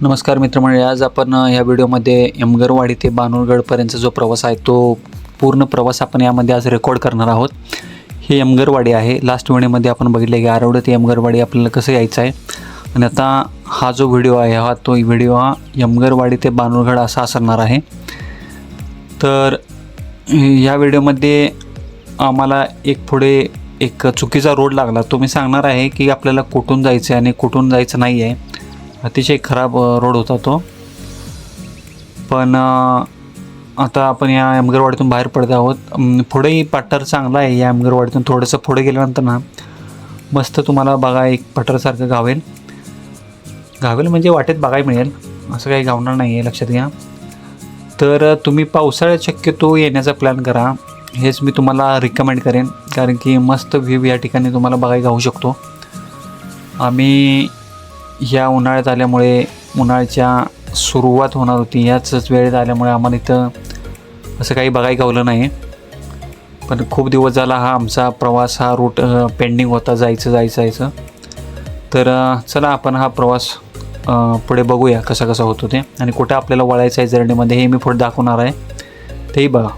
नमस्कार मित्रमंडळी, आज आपण या व्हिडिओमध्ये यमगरवाडी ते बानुरगडपर्यंतचा जो प्रवास आहे तो पूर्ण प्रवास आपण यामध्ये आज रेकॉर्ड करणार आहोत। हे यमगरवाडी आहे। लास्ट व्हिडिओमध्ये आपण बघितले की आरवड ते यमगरवाडी आपल्याला कसं यायचं आहे आणि आता हा जो व्हिडिओ आहे तो व्हिडिओ यमगरवाडी ते बानुरगड असा असणार आहे। तर या व्हिडिओमध्ये आम्हाला पुढे एक चुकीचा रोड लागला। तो मी सांगणार आहे की आपल्याला कुठून जायचं आहे आणि कुठून जायचं नाही आहे। अतिशय खराब रोड होता तो, पण आता आपण या यमगरवाडीतून बाहेर पडत आहोत। पुढेही पठार चांगला आहे। या यमगरवाडीतून थोडंसं पुढे गेल्यानंतर ना मस्त तुम्हाला बघा एक पठारासारखं गावेल म्हणजे वाटेत बघायला मिळेल, असं काही गावणार नाही आहे, लक्षात घ्या। तर तुम्ही पावसाळ्यात शक्यतो येण्याचा प्लॅन करा, हेच मी तुम्हाला रिकमेंड करेन, कारण की मस्त व्ह्यू या ठिकाणी तुम्हाला बघायला गावू शकतो। आम्ही या उन्हाळ्यात आल्यामुळे, उन्हाळ्याच्या सुरुवात होणार होती याच वेळेत आल्यामुळे आम्हाला इथं असं काही बघायला गावलं नाही। पण खूप दिवस झाला हा आमचा प्रवास, हा रूट पेंडिंग होता, जायचं। तर चला आपण हा प्रवास पुढे बघूया कसा होतो ते, आणि कुठे आपल्याला वळायचं आहे जर्नीमध्ये हे मी पुढे दाखवणार आहे, तेही बघा।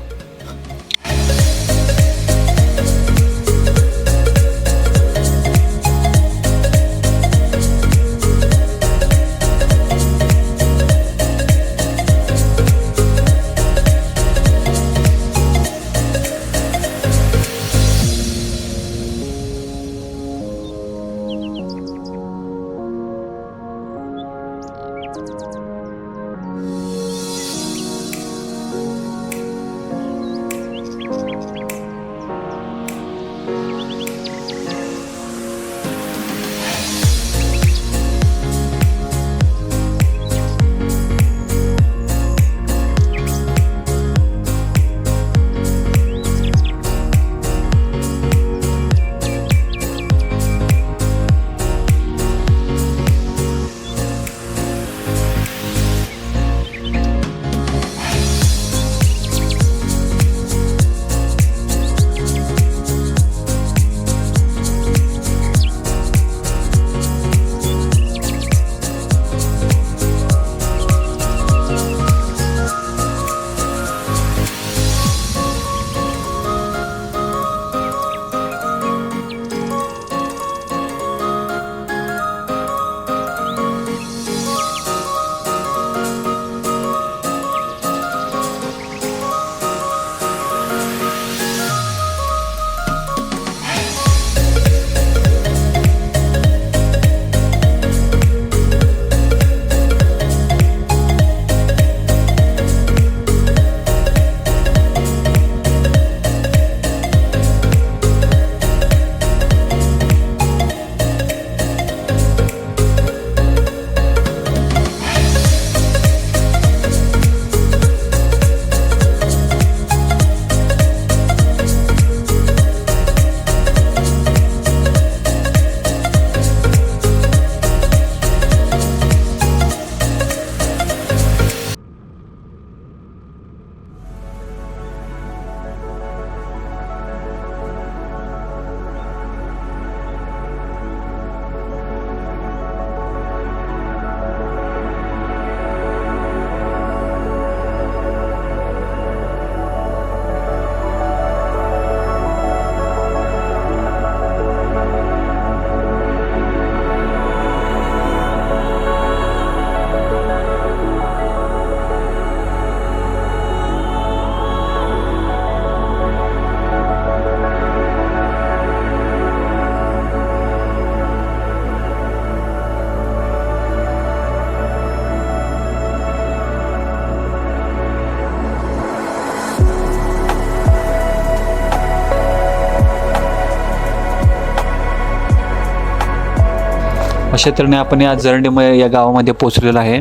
अशा तऱ्हेने आपण या जर्नीमध्ये या गावामध्ये पोचलेलो आहे।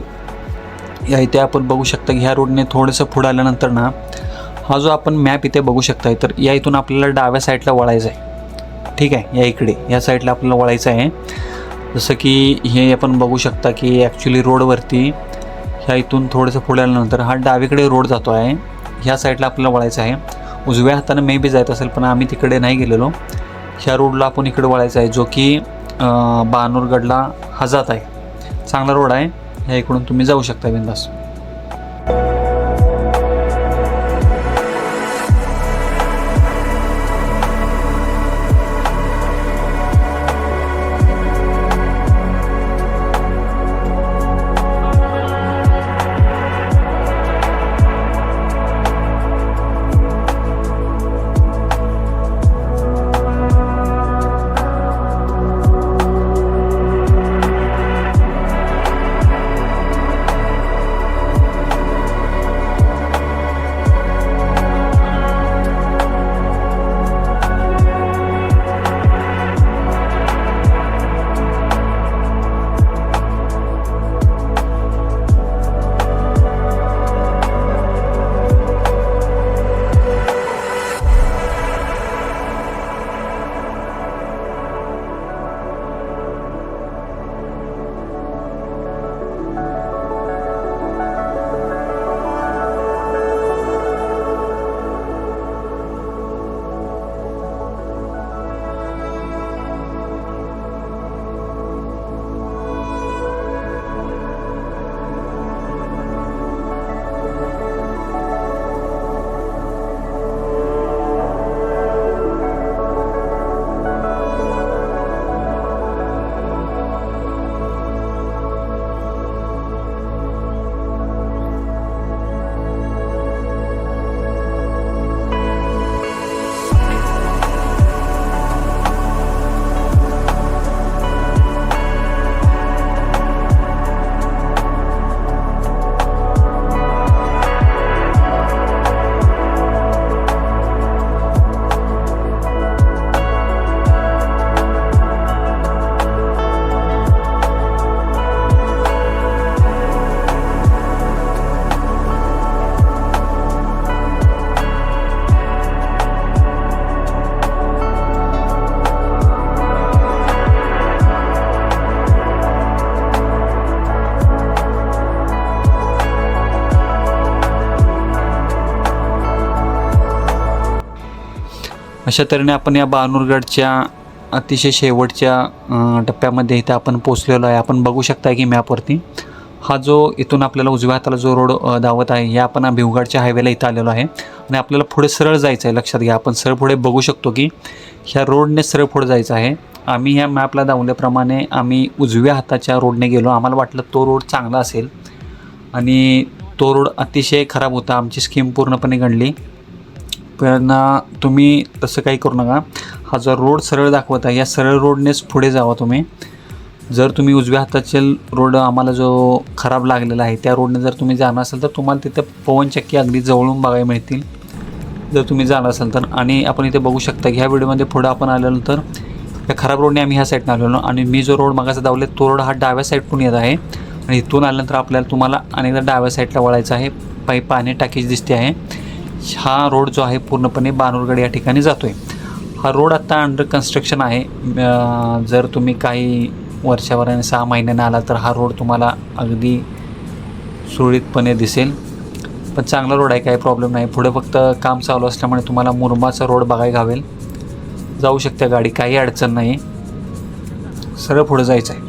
या इथे आपण बघू शकता की ह्या रोडने थोडंसं पुढे आल्यानंतर ना हा जो आपण मॅप इथे बघू शकता, तर या इथून आपल्याला डाव्या साईडला वळायचं आहे। ठीक आहे, या इकडे या साईडला आपल्याला वळायचं आहे। जसं की हे आपण बघू शकता की ॲक्च्युली रोडवरती ह्या इथून थोडंसं पुढे आल्यानंतर हा डावीकडे रोड जातो आहे, ह्या साईडला आपल्याला वळायचं आहे। उजव्या हाताने मे बी जायचं असेल, पण आम्ही तिकडे नाही गेलेलो। ह्या रोडला आपण इकडे वळायचं आहे, जो की बानुरगडला हा जात आहे। चांगला रोड आहे, ह्या इकडून तुम्ही जाऊ शकता बिंदास. अशा तऱ्हेने आपण या बानूरगडच्या अतिशय शेवटच्या टप्प्यामध्ये इथे आपण पोचलेलो आहे. आपण बघू शकता की मॅपवरती हा जो इथून आपल्याला उजव्या हाताला जो रोड दावत आहे, या आपण भिवगाडच्या हायवेला इथं आलेलो आहे आणि आपल्याला पुढे सरळ जायचं आहे. लक्षात घ्या, आपण सरळ पुढे बघू शकतो की ह्या रोडने सरळ पुढे जायचं आहे. आम्ही ह्या मॅपला दावल्याप्रमाणे आम्ही उजव्या हाताच्या रोडने गेलो. आम्हाला वाटलं तो रोड चांगला असेल आणि तो रोड अतिशय खराब होता. आमची स्कीम पूर्णपणे गणली. पण तुम्ही तसं काही करू नका. हा जो रोड सरळ दाखवत आहे, या सरळ रोडनेच पुढे जावा तुम्ही. जर तुम्ही उजव्या हाताचे रोड आम्हाला जो खराब लागलेला आहे त्या रोडने जर तुम्ही जाणार असाल तर तुम्हाला तिथं पवनचक्की अगदी जवळून बघायला मिळतील जर तुम्ही जाणार असाल तर. आणि आपण इथे बघू शकता की ह्या व्हिडिओमध्ये पुढं आपण आल्यानंतर या खराब रोडने आम्ही ह्या साईडनं आलेलो आणि मी जो रोड मागाचा दावले तो रोड हा डाव्या साईडकडून येत आहे आणि इथून आल्यानंतर आपल्याला तुम्हाला अनेकदा डाव्या साईडला वळायचं आहे. पाणी टाकीच दिसते आहे. हा रोड जो आहे पूर्णपणे बानूरगड या ठिकाणी जातो आहे. हा रोड आत्ता अंडर कन्स्ट्रक्शन आहे. जर तुम्ही काही वर्षाभराने 6 महिन्याने आला तर हा रोड तुम्हाला अगदी सुरळीतपणे दिसेल. पण चांगला रोड आहे, काही प्रॉब्लेम नाही. पुढे फक्त काम चालू असल्यामुळे तुम्हाला मुरमाचा रोड बघायला घावेल. जाऊ शकते गाडी, काही अडचण नाही. सरळ पुढे जायचं आहे.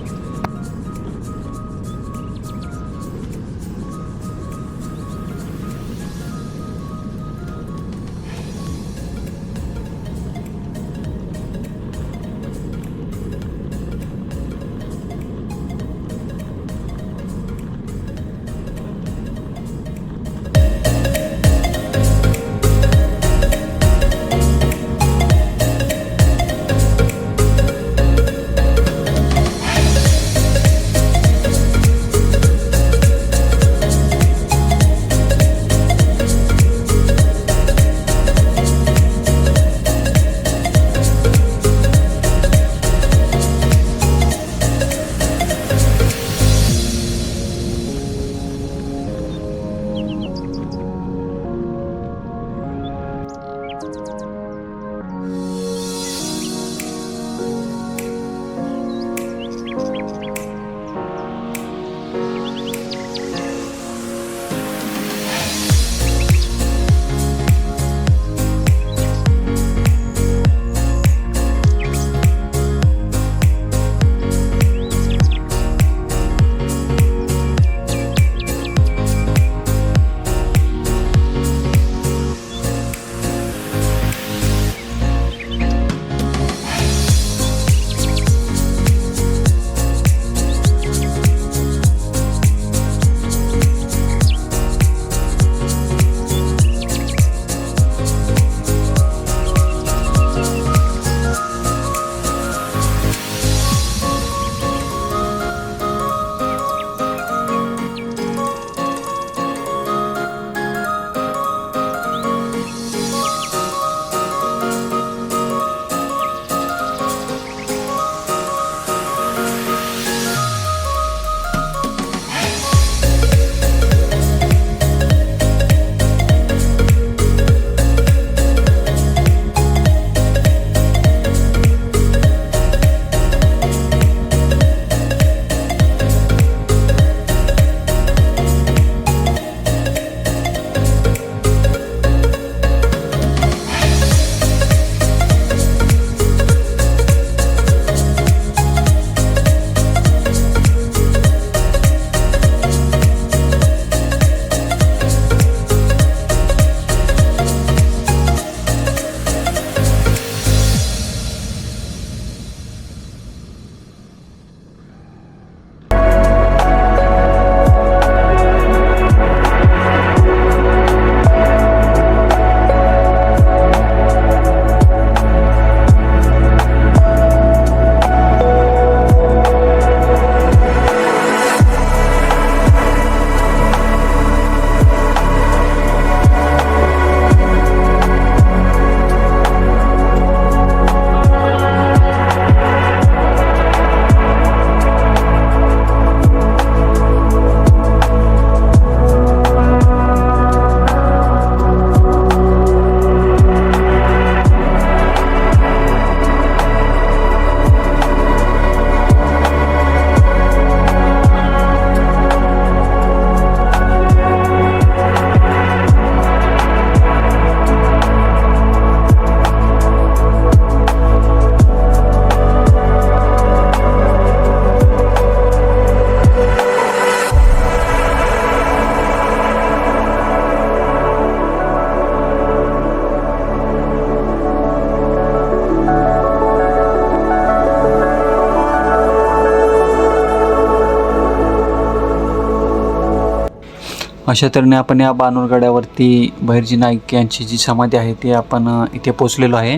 अशा तऱ्हेने आपण या बानूरगडावरती बहिर्जी नाईक यांची जी समाधी आहे ती आपण इथे पोचलेलो आहे.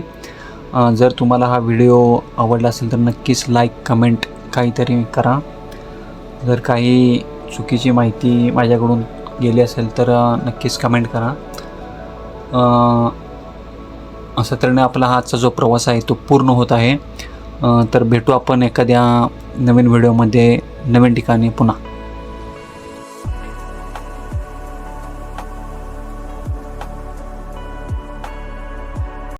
जर तुम्हाला हा व्हिडिओ आवडला असेल तर नक्कीच लाईक कमेंट काहीतरी करा. जर काही चुकीची माहिती माझ्याकडून गेली असेल तर नक्कीच कमेंट करा. अशा तऱ्हेने आपला आजचा जो प्रवास आहे तो पूर्ण होत आहे. तर भेटू आपण एखाद्या नवीन व्हिडिओमध्ये नवीन ठिकाणी पुन्हा.